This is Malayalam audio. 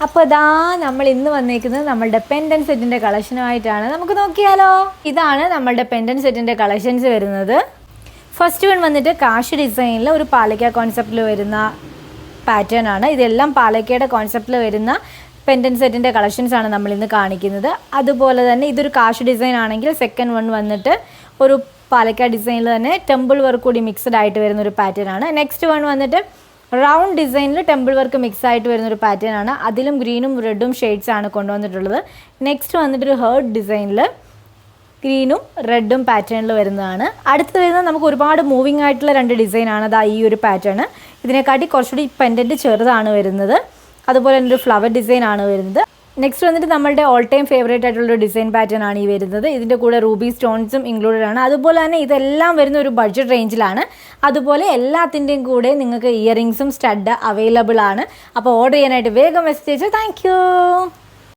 അപ്പോൾ ഇതാ നമ്മൾ ഇന്ന് വന്നേക്കുന്നത് നമ്മളുടെ പെൻഡൻ സെറ്റിൻ്റെ കളക്ഷനുമായിട്ടാണ്. നമുക്ക് നോക്കിയാലോ. ഇതാണ് നമ്മളുടെ പെൻഡൻ സെറ്റിൻ്റെ കളക്ഷൻസ് വരുന്നത്. ഫസ്റ്റ് വൺ വന്നിട്ട് കാശ് ഡിസൈനിൽ ഒരു പാലക്ക കോൺസെപ്റ്റിൽ വരുന്ന പാറ്റേൺ ആണ്. ഇതെല്ലാം പാലക്കയുടെ കോൺസെപ്റ്റിൽ വരുന്ന പെൻഡൻ സെറ്റിൻ്റെ കളക്ഷൻസ് ആണ് നമ്മൾ ഇന്ന് കാണിക്കുന്നത്. അതുപോലെ തന്നെ ഇതൊരു കാശ് ഡിസൈൻ ആണെങ്കിൽ സെക്കൻഡ് വൺ വന്നിട്ട് ഒരു പാലക്ക ഡിസൈനിൽ തന്നെ ടെമ്പിൾ വർക്ക് കൂടി മിക്സ്ഡ് ആയിട്ട് വരുന്നൊരു പാറ്റേൺ ആണ്. നെക്സ്റ്റ് വൺ വന്നിട്ട് റൗണ്ട് ഡിസൈനിൽ ടെമ്പിൾ വർക്ക് മിക്സ് ആയിട്ട് വരുന്നൊരു പാറ്റേൺ ആണ്. അതിലും ഗ്രീനും റെഡും ഷെയ്ഡ്സ് ആണ് കൊണ്ടുവന്നിട്ടുള്ളത്. നെക്സ്റ്റ് വന്നിട്ടൊരു ഹേർട്ട് ഡിസൈനിൽ ഗ്രീനും റെഡും പാറ്റേണിൽ വരുന്നതാണ്. അടുത്ത് വരുന്നത് നമുക്ക് ഒരുപാട് മൂവിങ് ആയിട്ടുള്ള രണ്ട് ഡിസൈനാണ്. അതാ ഈ ഒരു പാറ്റേൺ. ഇതിനെക്കാട്ടി കുറച്ചുകൂടി പെൻഡൻറ്റ് ചെറുതാണ് വരുന്നത്. അതുപോലെ തന്നെ ഒരു ഫ്ലവർ ഡിസൈൻ ആണ് വരുന്നത്. നെക്സ്റ്റ് വന്നിട്ട് നമ്മളുടെ ഓൾ ടൈം ഫേവറേറ്റ് ആയിട്ടുള്ള ഡിസൈൻ പാറ്റേൺ ആണ് ഈ വരുന്നത്. ഇതിൻ്റെ കൂടെ റൂബി സ്റ്റോൺസും ഇൻക്ലൂഡഡ് ആണ്. അതുപോലെ തന്നെ ഇതെല്ലാം വരുന്ന ഒരു ബഡ്ജറ്റ് റേഞ്ചിലാണ്. അതുപോലെ എല്ലാത്തിൻ്റെയും കൂടെ നിങ്ങൾക്ക് ഇയറിങ്സും സ്റ്റഡ് അവൈലബിൾ ആണ്. അപ്പോൾ ഓർഡർ ചെയ്യാനായിട്ട് വേഗം മെസ്സേജ്. താങ്ക്